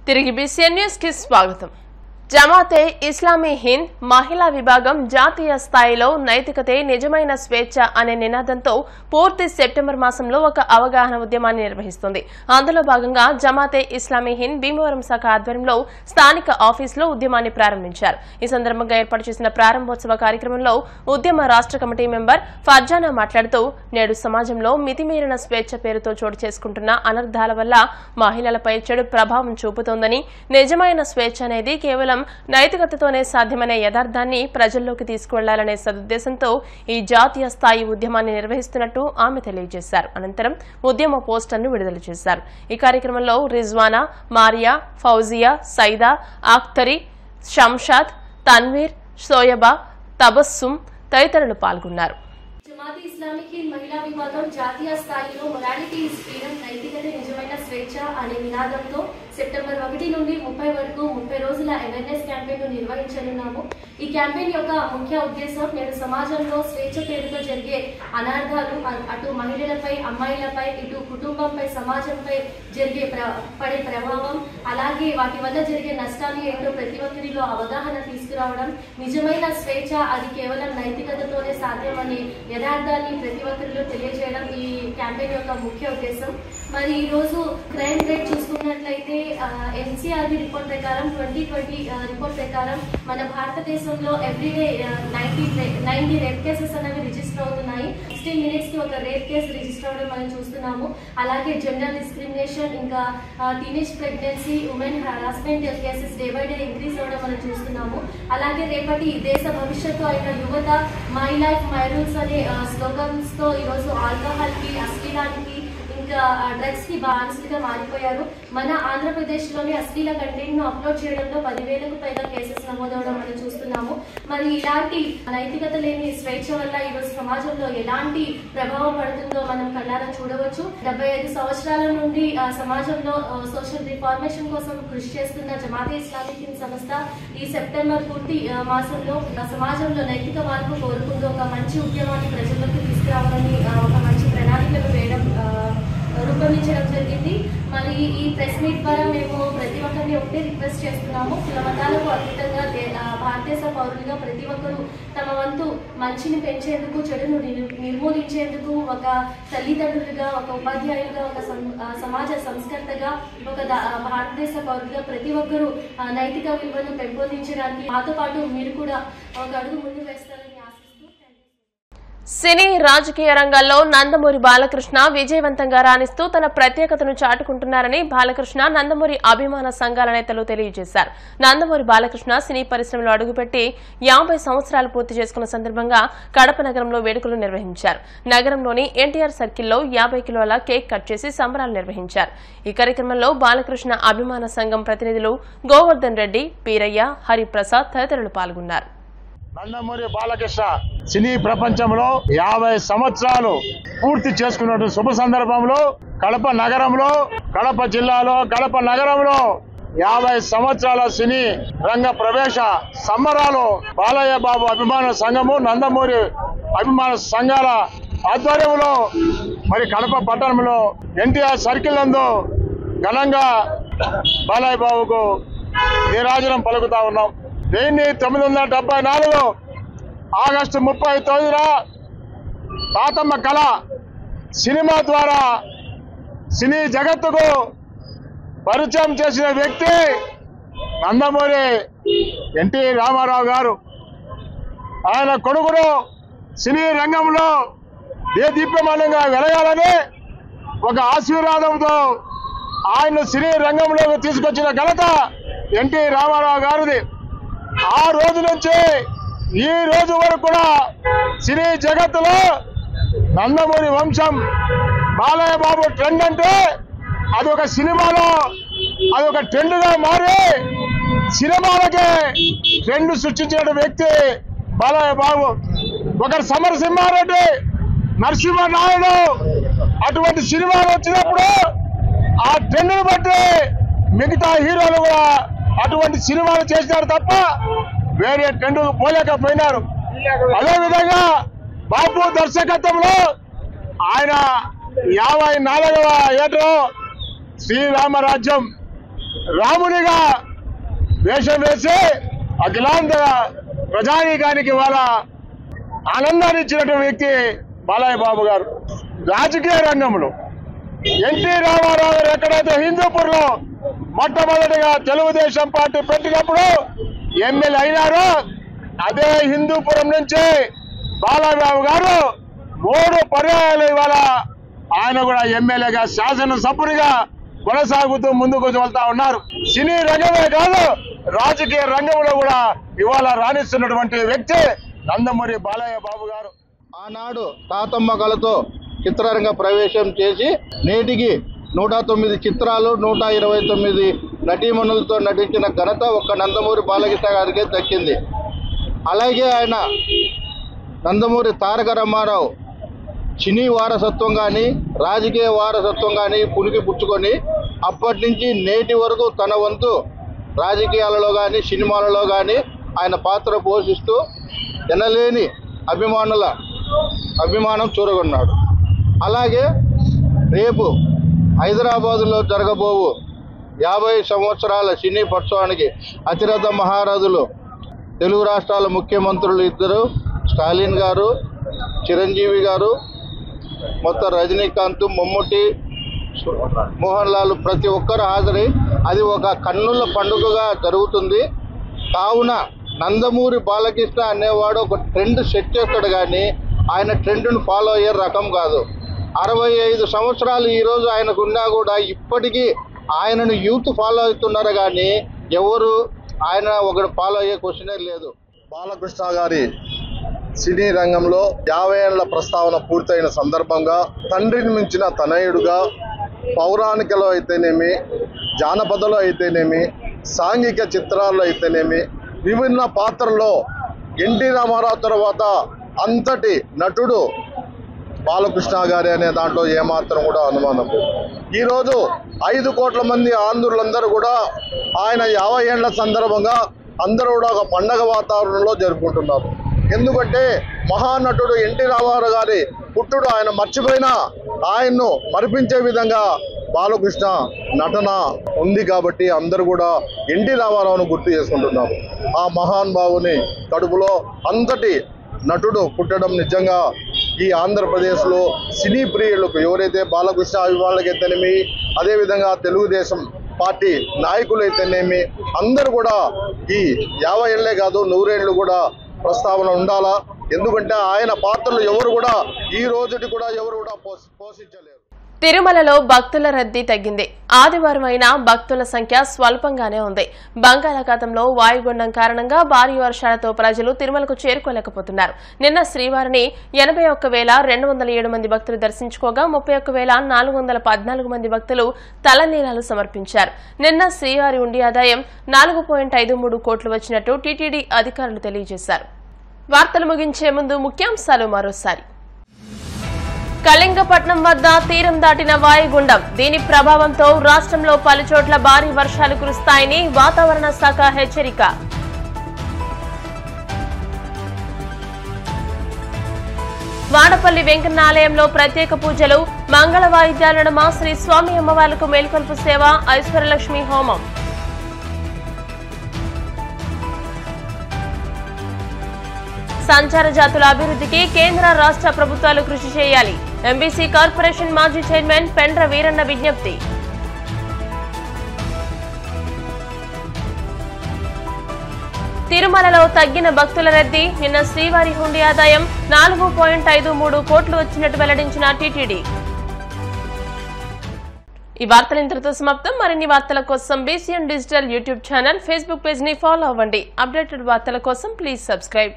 తిరిగి BCN news కి స్వాగతం. జమాతే ఇస్లామీ హింద్ మహిళా విభాగం జాతీయ స్థాయిలో నైతికతే నిజమైన స్వేచ్ఛ అనే నినాదంతో పూర్తి సెప్టెంబర్ మాసంలో ఒక అవగాహన ఉద్యమాన్ని నిర్వహిస్తుంది. అందులో భాగంగా జమాతే ఇస్లామీ హింద్ భీమవరం శాఖ ఆధ్వర్యంలో స్థానిక ఆఫీసులో ఉద్యమాన్ని ప్రారంభించారు. ఈ సందర్భంగా ఏర్పాటు చేసిన ప్రారంభోత్సవ కార్యక్రమంలో ఉద్యమ రాష్ట్ర కమిటీ మెంబర్ ఫర్జానా మాట్లాడుతూ నేడు సమాజంలో మితిమీరిన స్వేచ్ఛ పేరుతో చోటు చేసుకుంటున్న అనర్థాల వల్ల మహిళలపై చెడు ప్రభావం చూపుతోందని, నిజమైన స్వేచ్ఛ అనేది కేవలం నైతికతతోనే సాధ్యమనే యథార్థాన్ని ప్రజల్లోకి తీసుకువెళ్లాలనే సదుద్దేశంతో ఈ జాతీయ స్థాయి ఉద్యమాన్ని నిర్వహిస్తున్నట్టు ఆమె తెలియజేశారు. అనంతరం ఉద్యమ పోస్టర్ను విడుదల చేశారు. ఈ కార్యక్రమంలో రిజ్వానా, మారియా, ఫౌజియా, సైదా, అఖ్తరి, షంషాద్, తన్వీర్, సోయబా, తబస్సుమ్ తదితరులు పాల్గొన్నారు. జమాతే ఇస్లామీ హింద్ మహిళా విభాగం జాతీయ స్థాయిలో మొరాలిటీ ఇస్ ఫ్రీడమ్ నైతికతే నిజమైన స్వేచ్ఛ అనే నినాదంతో సెప్టెంబర్ 1 నుండి 30 వరకు 30 రోజుల అవేర్నెస్ క్యాంపెయిన్ ను నిర్వహించనున్నాము. ఈ క్యాంపెయిన్ యొక్క ముఖ్య ఉద్దేశం నేడు సమాజంలో స్వేచ్ఛ పేరుతో జరిగే అనార్థాలు, అటు మహిళలపై, అమ్మాయిలపై, ఇటు కుటుంబంపై, సమాజంపై జరిగే పడే ప్రభావం, అలాగే వాటి వల్ల జరిగే నష్టాలు ఏంటో ప్రతి ఒక్కరిలో అవగాహన తీసుకురావడం, నిజమైన స్వేచ్ఛ అది కేవలం నైతికతతోనే సాధ్యమనే యథార్థాన్ని ప్రతి ఒక్కరిలో తెలియజేయడం ఈ క్యాంపెయిన్ యొక్క ముఖ్య ఉద్దేశం. మరి ఈ రోజు క్రైమ్ రేట్ చూసుకున్నట్లయితే NCRB రిపోర్ట్ ప్రకారం 2020 రిపోర్ట్ ప్రకారం మన భారతదేశంలో ఎవ్రీడే 90 రేప్ కేసెస్ అనేవి రిజిస్టర్ అవుతున్నాయి. 16 minutes కి ఒక రేప్ కేసు రిజిస్టర్ అవడం మనం చూస్తున్నాము. అలాగే జెండర్ డిస్క్రిమినేషన్, ఇంకా teenage pregnancy, women harassment cases day by day increase అవడం మనం చూస్తున్నాము. అలాగే రేపటి దేశ భవిష్యత్తు అయిన యువత మై లైఫ్ మై రూల్స్ అనే స్లోగన్స్ తో ఈరోజు ఆల్కహాల్ కి, అశ్లీలానికి, ఇంకా డ్రగ్స్ కి బానిసలుగా మారిపోయారు. మన ఆంధ్రప్రదేశ్ లోని అశ్లీల కంటెంట్ ను అప్లోడ్ చేయడంలో 10,000కు పైగా కేసెస్ నమోదవడం మనం చూస్తున్నాము. మరి ఇలాంటి నైతికత లేని స్వేచ్ఛ వల్ల ఈరోజు సమాజంలో ఎలాంటి ప్రభావం పడుతుందో మనం కళ్ళారా చూడవచ్చు. 75 సంవత్సరాల నుండి సమాజంలో సోషల్ రిఫార్మేషన్ కోసం కృషి చేస్తున్న జమాతే ఇస్లామీ హింద్ సంస్థ ఈ సెప్టెంబర్ పూర్తి మాసంలో సమాజంలో నైతిక మార్పు కోరుకుంటూ ఒక మంచి ఉద్యమాన్ని ప్రజల్లోకి తీసుకురావాలని ఒక మంచి ప్రణాళికలు వేయడం రూపొందించడం జరిగింది. మరి ఈ ప్రెస్ మీట్ ద్వారా మేము ప్రతి ఒక్కరిని ఒకటే రిక్వెస్ట్ చేస్తున్నాము. కుల మతాలకు అతీతంగా భారతదేశ పౌరులుగా ప్రతి ఒక్కరూ తమ వంతు మంచిని పెంచేందుకు, చెడును నిర్మూలించేందుకు ఒక తల్లిదండ్రులుగా, ఒక ఉపాధ్యాయులుగా, ఒక సమాజ సంస్కర్తగా, ఒక భారతదేశ పౌరులుగా ప్రతి ఒక్కరూ నైతిక విలువను పెంపొందించడానికి మాతో పాటు మీరు కూడా ఒక అడుగు ముందు వేస్తారని సినీ రాజకీయ రంగాల్లో నందమూరి బాలకృష్ణ విజయవంతంగా రాణిస్తూ తన ప్రత్యేకతను చాటుకుంటున్నారని బాలకృష్ణ నందమూరి అభిమాన సంఘాల నేతలు తెలియజేశారు. నందమూరి బాలకృష్ణ సినీ పరిశ్రమలో అడుగుపెట్టి 50 సంవత్సరాలు పూర్తి చేసుకున్న సందర్భంగా కడప నగరంలో వేడుకలు నిర్వహించారు. నగరంలోని ఎన్టీఆర్ సర్కిల్లో 50 కిలోల కేక్ కట్ చేసి సంబరాలు నిర్వహించారు. ఈ కార్యక్రమంలో బాలకృష్ణ అభిమాన సంఘం ప్రతినిధులు గోవర్ధన్ రెడ్డి, పీరయ్య, హరిప్రసాద్ తదితరులు పాల్గొన్నారు. నందమూరి బాలకృష్ణ సినీ ప్రపంచంలో 50 సంవత్సరాలు పూర్తి చేసుకున్న శుభ సందర్భంలో కడప నగరంలో, కడప జిల్లాలో, కడప నగరంలో 50 సంవత్సరాల సినీ రంగ ప్రవేశ సంబరాలు బాలయ్య బాబు అభిమాన సంఘము, నందమూరి అభిమాన సంఘాల ఆధ్వర్యంలో మరి కడప పట్టణంలో ఎన్టీఆర్ సర్కిల్ నందు ఘనంగా బాలయ్య బాబుకు నీరాజనం పలుకుతా ఉన్నాం. 1974 ఆగస్టు 30 తాతమ్మ కళ సినిమా ద్వారా సినీ జగత్తుకు పరిచయం చేసిన వ్యక్తి నందమూరి ఎన్టీ రామారావు గారు. ఆయన కొడుకును సినీ రంగంలో దీప్యమానంగా వెలగాలని ఒక ఆశీర్వాదంతో ఆయన సినీ రంగంలోకి తీసుకొచ్చిన ఘనత ఎన్టీ రామారావు గారిది. ఆ రోజు నుంచి ఈ రోజు వరకు కూడా సినీ జగత్తులో నందమూరి వంశం, బాలయ్య బాబు ట్రెండ్ అంటే అది ఒక సినిమాలో అది ఒక ట్రెండ్గా మారి సినిమాలకే ట్రెండ్ సృష్టించిన వ్యక్తి బాలయ్య బాబు. ఒకరు సమరసింహారెడ్డి, నరసింహనాయుడు అటువంటి సినిమాలు వచ్చినప్పుడు ఆ ట్రెండ్ను బట్టి మిగతా హీరోలు కూడా అటువంటి సినిమాలు చేసినారు తప్ప వేరే ట్రెండ్ పోలేకపోయినారు. అదేవిధంగా బాబు దర్శకత్వంలో ఆయన 54వ ఏటలో శ్రీరామరాజ్యం రామునిగా వేషం వేసి అఖిలాంధ్ర ప్రజానీకానికి వాళ్ళ ఆనందాన్ని ఇచ్చినటువంటి వ్యక్తి బాలయ్య బాబు గారు. రాజకీయ రంగంలో ఎన్టీ రామారావు గారు ఎక్కడైతే హిందూపూర్లో మొట్టమొదటిగా తెలుగుదేశం పార్టీ పెట్టినప్పుడు ఎమ్మెల్యే అయినారో అదే హిందూపురం నుంచి బాలయ్య బాబు గారు 3 పర్యాయాలు ఇవాళ ఆయన కూడా ఎమ్మెల్యేగా శాసనసభ్యునిగా కొనసాగుతూ ముందుకు వెళ్తా ఉన్నారు. సినీ రంగమే కాదు రాజకీయ రంగంలో కూడా ఇవాళ రాణిస్తున్నటువంటి వ్యక్తి నందమూరి బాలయ్య బాబు గారు. ఆనాడు తాతమ్మ కళతో చిత్రరంగ ప్రవేశం చేసి నేటికి 109 చిత్రాలు 129 నటీమణులతో నటించిన ఘనత ఒక్క నందమూరి బాలకృష్ణ గారికే దక్కింది. అలాగే ఆయన నందమూరి తారక రామారావు సినీ వారసత్వం కానీ రాజకీయ వారసత్వం కానీ పునికి పుచ్చుకొని అప్పటి నుంచి నేటి వరకు తన వంతు రాజకీయాలలో కానీ సినిమాలలో కానీ ఆయన పాత్ర పోషిస్తూ ఎనలేని అభిమానం చూరగొన్నాడు. అలాగే రేపు హైదరాబాదులో జరగబోవు 50 సంవత్సరాల సినీ పక్షానికి అతిరథ మహారాజులు తెలుగు రాష్ట్రాల ముఖ్యమంత్రులు ఇద్దరు, స్టాలిన్ గారు, చిరంజీవి గారు, మొత్తం రజనీకాంత్, మమ్ముట్టి, మోహన్ లాల్ ప్రతి ఒక్కరు హాజరై అది ఒక కన్నుల పండుగగా జరుగుతుంది. కావున నందమూరి బాలకృష్ణ అనేవాడు ఒక ట్రెండ్ సెట్ చేస్తాడు కానీ ఆయన ట్రెండ్ను ఫాలో అయ్యే రకం కాదు. 65 సంవత్సరాలు ఈరోజు ఆయనకున్నా కూడా ఇప్పటికీ ఆయనను యూత్ ఫాలో అవుతున్నారు కానీ ఎవరు ఆయన ఒకటి ఫాలో అయ్యే క్వశ్చనే లేదు. బాలకృష్ణ గారి సినీ రంగంలో 50 ఏళ్ల ప్రస్తావన పూర్తయిన సందర్భంగా తండ్రిని మించిన తనయుడుగా పౌరాణికలో అయితేనేమి, జానపదలో అయితేనేమి, సాంఘిక చిత్రాల్లో అయితేనేమి విభిన్న పాత్రల్లో ఎన్టీ రామారావు తర్వాత అంతటి నటుడు బాలకృష్ణ గారి అనే దాంట్లో ఏమాత్రం కూడా అనుమానం లేదు. ఈరోజు 5 కోట్ల మంది ఆంధ్రులందరూ కూడా ఆయన 50 ఏళ్ల సందర్భంగా అందరూ కూడా ఒక పండగ వాతావరణంలో జరుపుకుంటున్నారు. ఎందుకంటే మహానటుడు ఎన్టీ రామారావు గారి పుట్టుడు ఆయన మర్చిపోయినా ఆయన్ను మరిపించే విధంగా బాలకృష్ణ నటన ఉంది కాబట్టి అందరూ కూడా ఎన్టీ రామారావును గుర్తు చేసుకుంటున్నారు. ఆ మహాన్ బావుని కడుపులో అంతటి నటుడు పుట్టడం నిజంగా ఈ ఆంధ్రప్రదేశ్లో సినీ ప్రియులకు ఎవరైతే బాలకృష్ణ అభిమానులకైతేనేమి, అదేవిధంగా తెలుగుదేశం పార్టీ నాయకులైతేనేమి అందరూ కూడా ఈ 50 ఏళ్లే కాదు 100 ఏళ్ళు కూడా ప్రస్తావన ఉండాలా. ఎందుకంటే ఆయన పాత్రలు ఎవరు కూడా ఈ రోజుటి కూడా ఎవరు కూడా పోషించలేరు. తిరుమలలో భక్తుల రద్దీ తగ్గింది. ఆదివారం అయినా భక్తుల సంఖ్య స్వల్పంగానే ఉంది. బంగాళాఖాతంలో వాయుగుండం కారణంగా భారీ వర్షాలతో ప్రజలు తిరుమలకు చేరుకోలేకపోతున్నారు. నిన్న శ్రీవారిని 81,207 మంది భక్తులు దర్శించుకోగా 31,414 మంది భక్తులు తలనీలాలు సమర్పించారు. నిన్న శ్రీవారి ఉండి ఆదాయం 4.53 కోట్లు వచ్చినట్టు టీటీడీ అధికారులు తెలియజేశారు. వార్తలు ముగించే ముందు ముఖ్యాంశాలు మరోసారి. కళింగపట్నం వద్ద తీరం దాటిన వాయుగుండం. దీని ప్రభావంతో రాష్ట్రంలో పలుచోట్ల భారీ వర్షాలు కురుస్తాయని వాతావరణ శాఖ హెచ్చరిక. వాడపల్లి వెంకన్న ఆలయంలో ప్రత్యేక పూజలు, మంగళ వాయిద్యాల నడుమ శ్రీ స్వామి అమ్మవార్లకు మేల్కొల్పు సేవ, ఐశ్వర్యలక్ష్మి హోమం. సంచార జాతుల అభివృద్ధికి కేంద్ర రాష్ట్ర ప్రభుత్వాలు కృషి చేయాలి. ఎంబీసీ కార్పొరేషన్ మాజీ చైర్మన్ పెండ్ర వీరన్న విజ్ఞప్తి. తిరుమలలో తగ్గిన భక్తుల రద్దీ. నిన్న శ్రీవారి హుండీ ఆదాయం 4.53 కోట్లు వచ్చినట్టు వెల్లడించిన టీటీడీ. ఈ వార్తలు ఇంతటితో సమాప్తం. మరిన్ని వార్తల కోసం BCN digital YouTube channel, Facebook page ని ఫాలో అవ్వండి. అప్డేటెడ్ వార్తల కోసం ప్లీజ్ సబ్స్క్రైబ్.